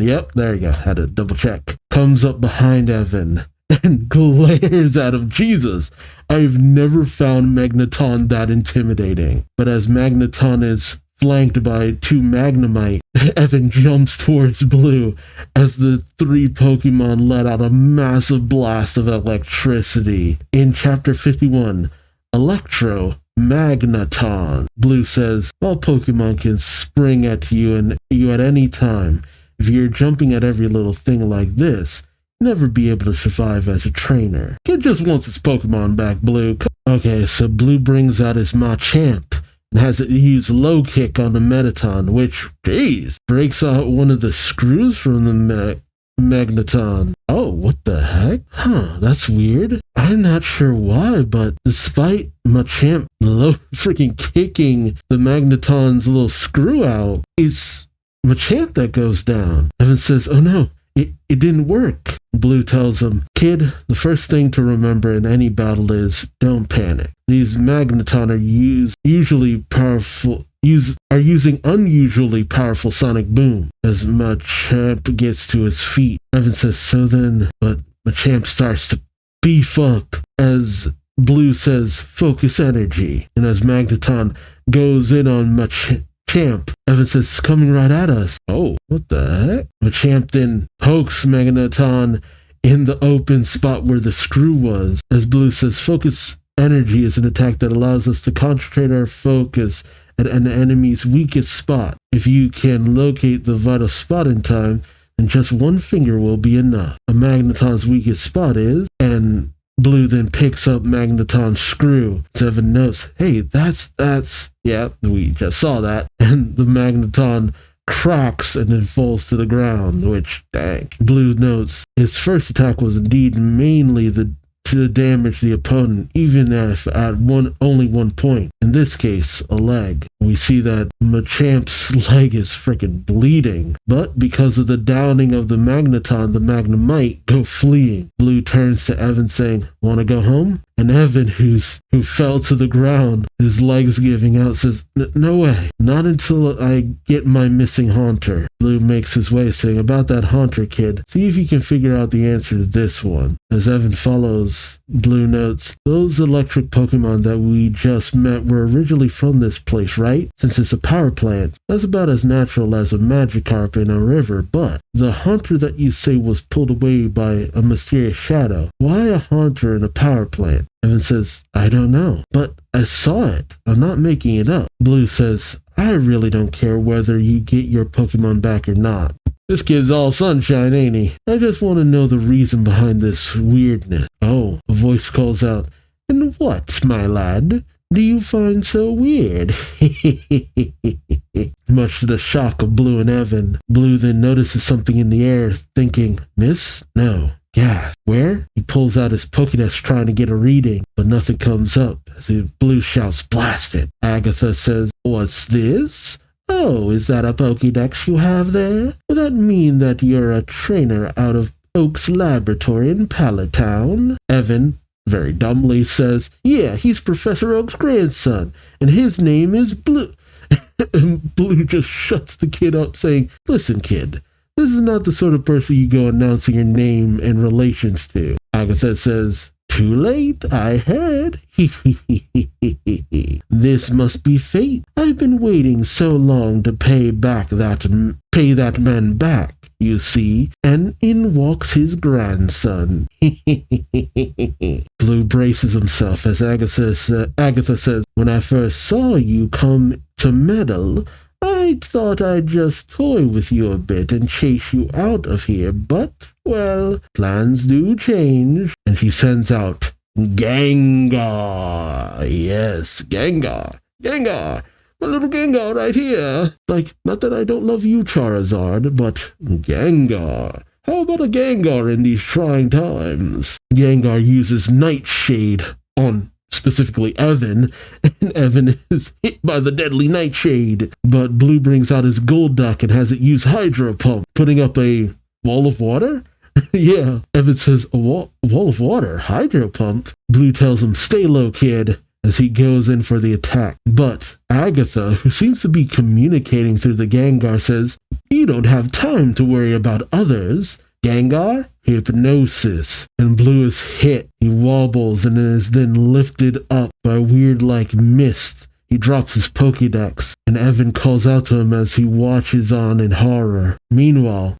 Yep, there you go. Had to double check. Comes up behind Evan and glares at him. Jesus, I've never found Magneton that intimidating. But as Magneton is flanked by two Magnemite, Evan jumps towards Blue as the three Pokemon let out a massive blast of electricity. In Chapter 51, Electro Magneton. Blue says, all Pokemon can spring at you and you at any time. If you're jumping at every little thing like this, you'll never be able to survive as a trainer. Kid just wants his Pokemon back, Blue. Okay, so Blue brings out his Machamp and has it use low kick on the Magneton, which, geez, breaks out one of the screws from the Magneton. Oh, what the heck? Huh, that's weird. I'm not sure why, but despite Machamp freaking kicking the Magneton's little screw out, it's Machamp that goes down. Evan says, oh no, it didn't work. Blue tells him, kid, the first thing to remember in any battle is don't panic. These Magneton are using unusually powerful sonic boom. As Machamp gets to his feet, Evan says, so then, but Machamp starts to beef up as Blue says, focus energy. And as Magneton goes in on Machamp, Evan says, it's coming right at us. Oh, what the heck? Machamp then pokes Magneton in the open spot where the screw was. As Blue says, focus energy is an attack that allows us to concentrate our focus at an enemy's weakest spot. If you can locate the vital spot in time, then just one finger will be enough. A Magneton's weakest spot is, and Blue then picks up Magneton's screw. Evan notes, hey, that's, yeah, we just saw that. And the Magneton cracks and then falls to the ground, which, dang. Blue notes, his first attack was indeed mainly the to damage the opponent, even if at only one point. In this case, a leg. We see that Machamp's leg is freaking bleeding, but because of the downing of the Magneton, the Magnemite go fleeing. Blue turns to Evan saying, "Want to go home?" And Evan, who fell to the ground, his legs giving out, says, "No way, not until I get my missing Haunter." Blue makes his way, saying, "About that Haunter, kid, see if you can figure out the answer to this one." As Evan follows, Blue notes, "Those electric Pokemon that we just met were originally from this place, right? Since it's a power plant, that's about as natural as a Magikarp in a river, but the Haunter that you say was pulled away by a mysterious shadow, why a Haunter in a power plant?" Evan says, "I don't know, but I saw it. I'm not making it up." Blue says, "I really don't care whether you get your Pokemon back or not. This kid's all sunshine, ain't he? I just want to know the reason behind this weirdness." Oh, a voice calls out, "And what, my lad, do you find so weird?" Much to the shock of Blue and Evan, Blue then notices something in the air, thinking, "Miss? No. Gas. Where?" He pulls out his Pokédex trying to get a reading, but nothing comes up as Blue shouts, "Blast it." Agatha says, "What's this? Oh, is that a Pokédex you have there? Would that mean that you're a trainer out of Oak's laboratory in Palatown?" Evan, very dumbly, says, "Yeah, he's Professor Oak's grandson, and his name is Blue." And Blue just shuts the kid up, saying, "Listen, kid, this is not the sort of person you go announcing your name and relations to." Agatha says, "Too late, I heard." "This must be fate. I've been waiting so long to pay that man back, you see, and in walks his grandson." Blue braces himself as Agatha says, "When I first saw you come to meddle, I thought I'd just toy with you a bit and chase you out of here, but, well, plans do change." And she sends out Gengar. Yes, Gengar. Gengar. My little Gengar right here. Like, not that I don't love you, Charizard, but Gengar. How about a Gengar in these trying times? Gengar uses Nightshade on specifically Evan, and Evan is hit by the deadly Nightshade. But Blue brings out his Golduck and has it use Hydro Pump, putting up a wall of water? Yeah, Evan says, "A wall of water? Hydro Pump?" Blue tells him, "Stay low, kid," as he goes in for the attack. But Agatha, who seems to be communicating through the Gengar, says, "You don't have time to worry about others. Gengar, hypnosis." And Blue is hit. He wobbles and is then lifted up by a weird mist. He drops his Pokédex, and Evan calls out to him as he watches on in horror. Meanwhile,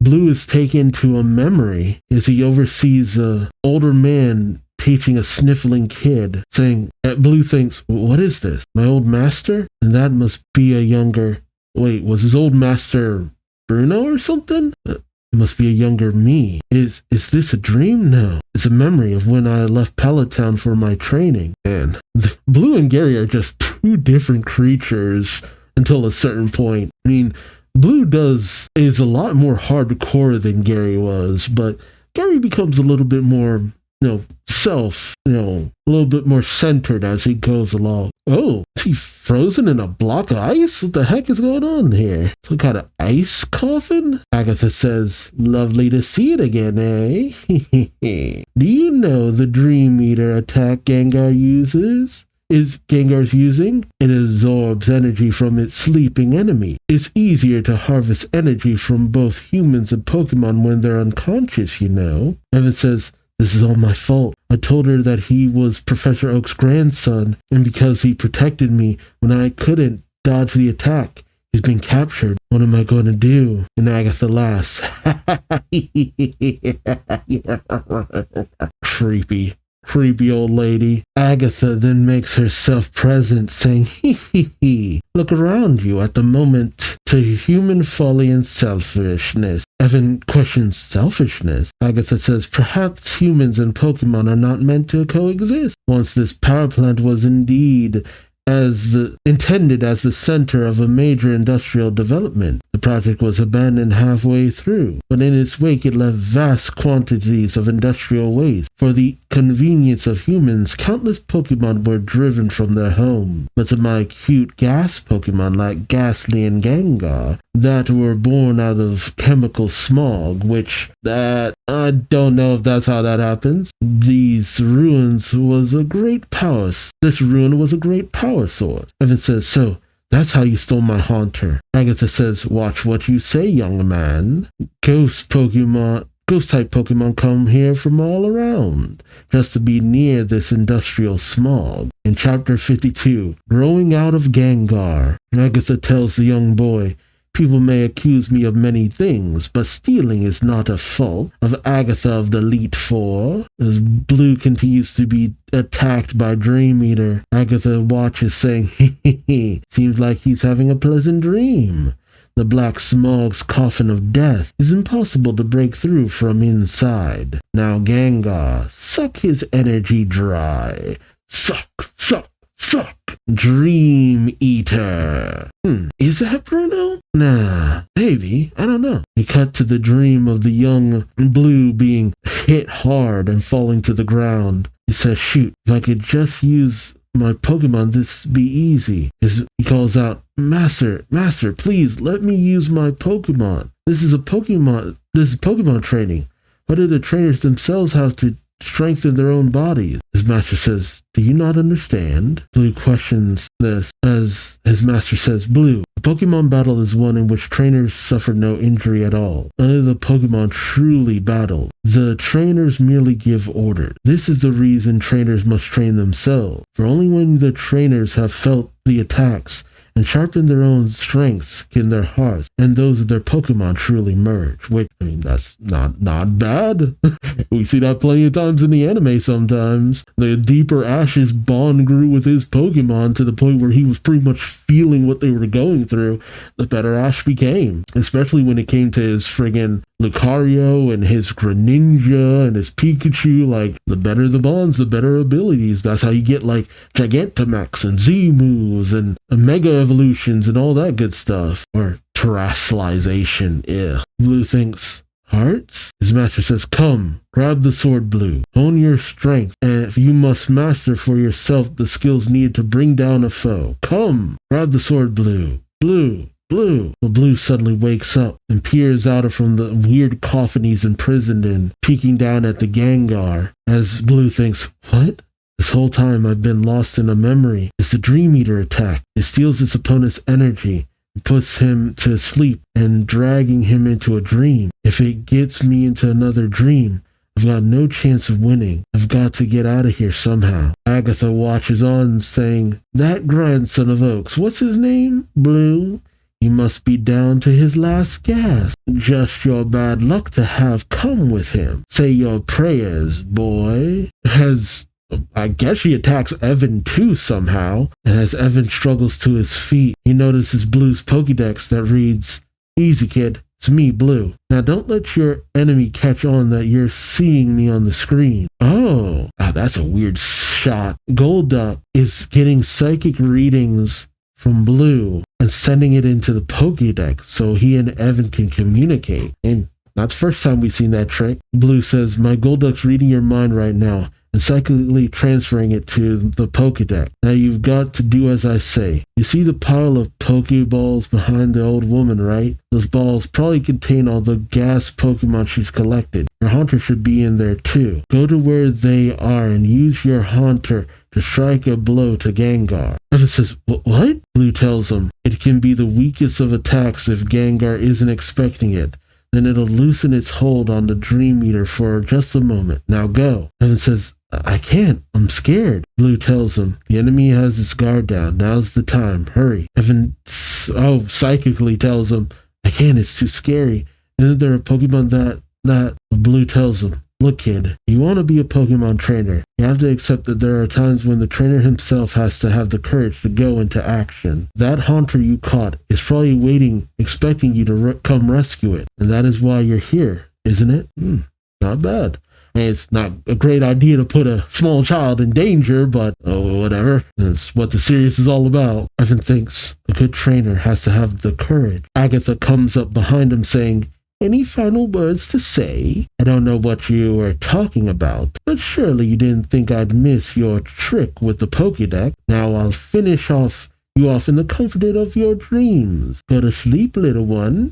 Blue is taken to a memory as he oversees an older man teaching a sniffling kid, saying, Blue thinks, "What is this? My old master?" And that must be a younger... Wait, was his old master Bruno or something? It must be a younger me. Is this a dream? No. It's a memory of when I left Palatown for my training. And Blue and Gary are just two different creatures until a certain point. I mean, Blue is a lot more hardcore than Gary was, but Gary becomes a little bit more, a little bit more centered as he goes along. Oh, is he frozen in a block of ice? What the heck is going on here? Some kind of ice coffin? Agatha says, "Lovely to see it again, eh?" "Do you know the Dream Eater attack Gengar's using? It absorbs energy from its sleeping enemy. It's easier to harvest energy from both humans and Pokemon when they're unconscious, you know." Evan says, "This is all my fault. I told her that he was Professor Oak's grandson, and because he protected me when I couldn't dodge the attack, he's been captured. What am I going to do?" And Agatha laughs. Creepy old lady. Agatha then makes herself present, saying, "Look around you at the moment to human folly and selfishness." Evan questions selfishness. Agatha says, "Perhaps humans and Pokemon are not meant to coexist. Once this power plant was indeed intended as the center of a major industrial development. The project was abandoned halfway through, but in its wake it left vast quantities of industrial waste. For the convenience of humans, countless Pokemon were driven from their home. But to my cute gas Pokemon like Ghastly and Gengar, that were born out of chemical smog, that I don't know if that's how that happens. This ruin was a great power source. Evan says, so that's how you stole my Haunter. Agatha says, watch what you say, young man. Ghost type Pokemon come here from all around, just to be near this industrial smog. In chapter 52, Growing Out of Gengar, Agatha tells the young boy, people may accuse me of many things, but stealing is not a fault of Agatha of the Elite Four. As Blue continues to be attacked by Dream Eater, Agatha watches saying, hehehe, seems like he's having a pleasant dream. The black smog's coffin of death is impossible to break through from inside. Now Gengar, suck his energy dry. Suck, suck, suck. Dream Eater. Is that Bruno? Nah, maybe. I don't know. We cut to the dream of the young Blue being hit hard and falling to the ground. He says, shoot, if I could just use my Pokemon, this'd be easy. He calls out, Master, please let me use my Pokemon. This is Pokemon training. Why do the trainers themselves have to strengthen their own bodies? His master says, do you not understand? Blue questions this as his master says, Blue, the Pokemon battle is one in which trainers suffer no injury at all. Only the Pokemon truly battle. The trainers merely give orders. This is the reason trainers must train themselves. For only when the trainers have felt the attacks and sharpened their own strengths can their hearts and those of their Pokemon truly merge. Which, I mean, that's not bad. We see that plenty of times in the anime sometimes. The deeper Ash's bond grew with his Pokemon to the point where he was pretty much feeling what they were going through, the better Ash became. Especially when it came to his friggin' Lucario and his Greninja and his Pikachu. Like, the better the bonds, the better abilities. That's how you get like Gigantamax and Z-moves and Mega Evolutions and all that good stuff. Or terrestrialization. Blue thinks, hearts? His master says, come, grab the sword, Blue. Hone your strength, and if you must master for yourself the skills needed to bring down a foe. Come, grab the sword, Blue. Blue. Well, Blue suddenly wakes up and peers out from the weird coffin he's imprisoned in, peeking down at the Gengar, as Blue thinks, what? This whole time I've been lost in a memory. It's the Dream Eater attack. It steals its opponent's energy, puts him to sleep, and dragging him into a dream. If it gets me into another dream, I've got no chance of winning. I've got to get out of here somehow. Agatha watches on, saying, that grandson of Oak's, what's his name? Blue? He must be down to his last gasp. Just your bad luck to have come with him. Say your prayers, boy. I guess she attacks Evan too somehow, and as Evan struggles to his feet, he notices Blue's Pokédex that reads, easy kid, it's me, Blue. Now don't let your enemy catch on that you're seeing me on the screen. Oh, that's a weird shot. Golduck is getting psychic readings from Blue and sending it into the Pokédex so he and Evan can communicate. And not the first time we've seen that trick. Blue says, my Golduck's reading your mind right now and psychically transferring it to the Pokédex. Now you've got to do as I say. You see the pile of Pokéballs behind the old woman, right? Those balls probably contain all the gas Pokemon she's collected. Your Haunter should be in there too. Go to where they are and use your Haunter to strike a blow to Gengar. Evan says, what? Blue tells him, it can be the weakest of attacks if Gengar isn't expecting it. Then it'll loosen its hold on the Dream Eater for just a moment. Now go. Evan says, I can't. I'm scared. Blue tells him, the enemy has its guard down. Now's the time. Hurry. Evan, psychically tells him, I can't. It's too scary. Isn't there a Pokemon that Blue tells him, look kid, you want to be a Pokemon trainer. You have to accept that there are times when the trainer himself has to have the courage to go into action. That Haunter you caught is probably waiting, expecting you to come rescue it. And that is why you're here, isn't it? Not bad. It's not a great idea to put a small child in danger, but oh, whatever. That's what the series is all about. Evan thinks a good trainer has to have the courage. Agatha comes up behind him saying, "Any final words to say? I don't know what you were talking about, but surely you didn't think I'd miss your trick with the Pokédex. Now I'll finish you off in the comfort of your dreams. Go to sleep, little one."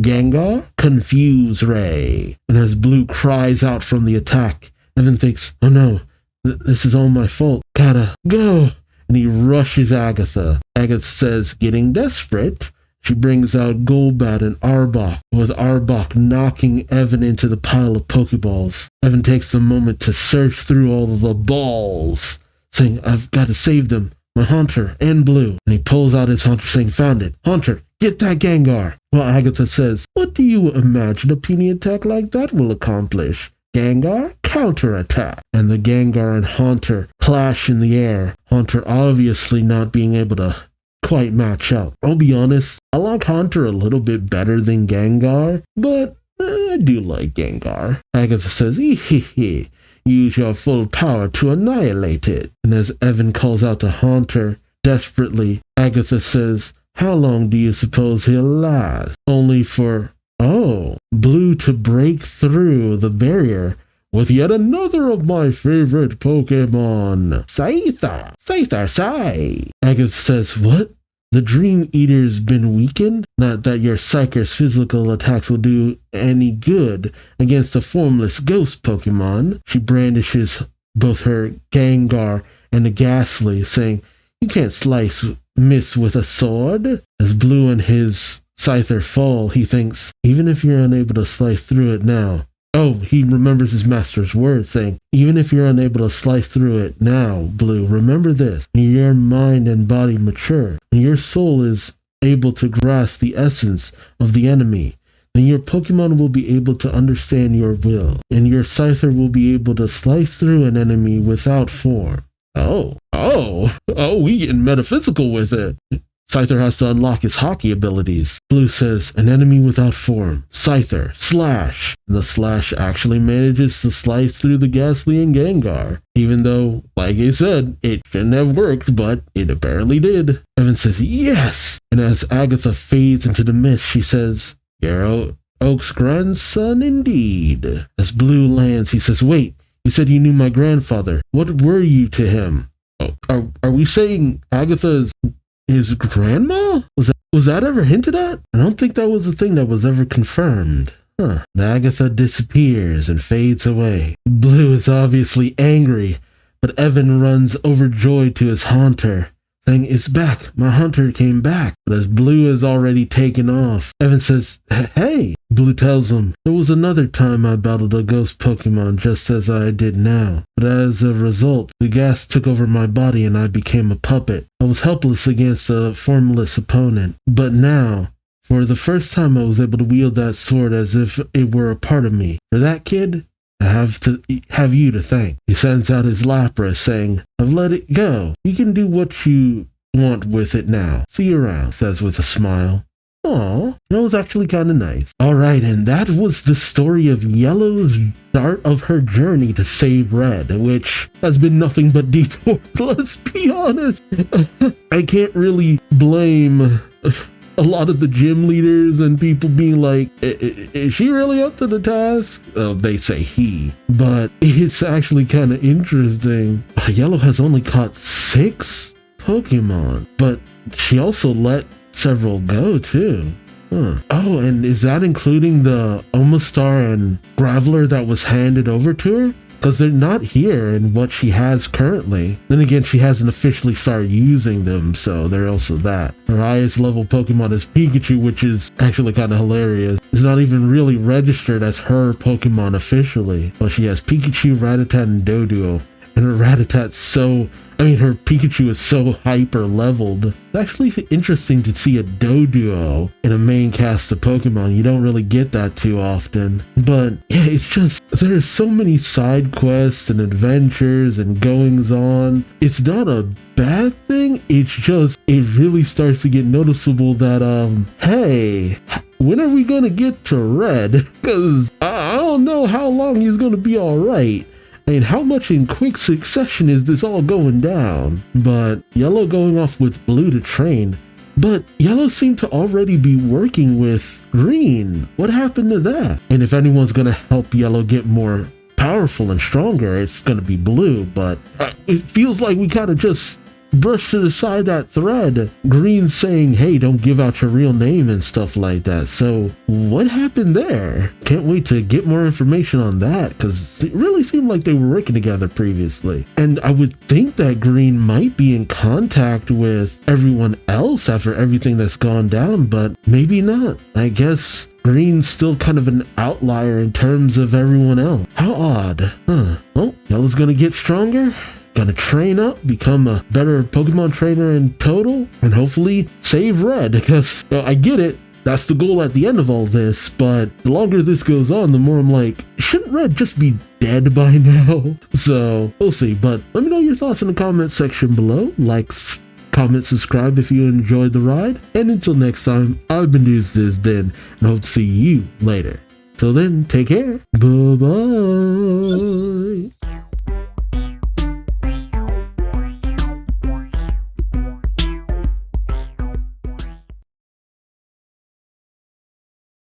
Gengar, confuse Ray. And as Blue cries out from the attack, Evan thinks, oh no, this is all my fault. Gotta go. And he rushes Agatha. Agatha says, getting desperate, she brings out Golbat and Arbok, with Arbok knocking Evan into the pile of Pokeballs. Evan takes a moment to search through all of the balls, saying, I've got to save them, my Haunter and Blue. And he pulls out his Haunter saying, found it. Haunter, get that Gengar. Well, Agatha says, what do you imagine a puny attack like that will accomplish? Gengar, counterattack. And the Gengar and Haunter clash in the air. Haunter obviously not being able to quite match up. I'll be honest, I like Haunter a little bit better than Gengar, but I do like Gengar. Agatha says, use your full power to annihilate it. And as Evan calls out to Haunter desperately, Agatha says, how long do you suppose he'll last? Only for, Blue to break through the barrier with yet another of my favorite Pokemon, Scyther. Agatha says, what? The Dream Eater's been weakened? Not that your Psyker's physical attacks will do any good against a formless ghost Pokemon. She brandishes both her Gengar and the Ghastly, saying, you can't miss with a sword. As Blue and his Scyther fall, he thinks, even if you're unable to slice through it now. He remembers his master's words, saying, even if you're unable to slice through it now, Blue, remember this. When your mind and body mature, and your soul is able to grasp the essence of the enemy, then your Pokemon will be able to understand your will, and your Scyther will be able to slice through an enemy without form. We getting metaphysical with it. Scyther has to unlock his hockey abilities. Blue says, an enemy without form. Scyther, slash. And the slash actually manages to slice through the Ghastly and Gengar. Even though, like I said, it shouldn't have worked, but it apparently did. Evan says, yes! And as Agatha fades into the mist, she says, you're Oak's grandson indeed. As Blue lands, he says, wait, you said you knew my grandfather. What were you to him? Are we saying Agatha's his grandma? Was that ever hinted at? I don't think that was a thing that was ever confirmed. And Agatha disappears and fades away. Blue is obviously angry, but Evan runs overjoyed to his Haunter, saying, it's back. My Haunter came back. But as Blue is already taken off, Evan says, hey. Blue tells him, there was another time I battled a ghost Pokemon just as I did now. But as a result, the gas took over my body and I became a puppet. I was helpless against a formless opponent. But now, for the first time I was able to wield that sword as if it were a part of me. For that, kid, I have you to thank. He sends out his Lapras, saying, I've let it go. You can do what you want with it now. See you around, says with a smile. Aw, that was actually kind of nice. Alright, and that was the story of Yellow's start of her journey to save Red, which has been nothing but detour, let's be honest. I can't really blame a lot of the gym leaders and people being like, is she really up to the task? They say he, but it's actually kind of interesting. Yellow has only caught 6 Pokemon, but she also let several go too. And is that including the Omastar and Graveler that was handed over to her? Because they're not here in what she has currently. Then again, she hasn't officially started using them, so they're also that. Her highest level Pokemon is Pikachu, which is actually kind of hilarious. It's not even really registered as her Pokemon officially. But she has Pikachu, Rattata, and Doduo. And her her Pikachu is so hyper leveled. It's actually interesting to see a Doduo in a main cast of Pokemon. You don't really get that too often. But yeah, it's just, there's so many side quests and adventures and goings on. It's not a bad thing. It's just, it really starts to get noticeable that, hey, when are we gonna get to red? Because I don't know how long he's gonna be alright. I mean, how much in quick succession is this all going down? But yellow going off with blue to train. But yellow seemed to already be working with green. What happened to that? And if anyone's gonna help yellow get more powerful and stronger, it's gonna be blue. But it feels like we kind of just brushed to the side that thread. Green saying, hey, don't give out your real name and stuff like that. So what happened there? Can't wait to get more information on that, because it really seemed like they were working together previously. And I would think that Green might be in contact with everyone else after everything that's gone down, but maybe not. I guess Green's still kind of an outlier in terms of everyone else. How odd. Well, yellow's gonna get stronger, gonna train up, become a better Pokemon trainer in total, and hopefully save red, because I get it, that's the goal at the end of all this, but the longer this goes on, the more I'm like, shouldn't red just be dead by now? So we'll see, but let me know your thoughts in the comment section below. Like, comment, subscribe if you enjoyed the ride, and until next time, I've been Duuz-Diz-Din, and I hope to see you later. Till then, take care. Bye-bye.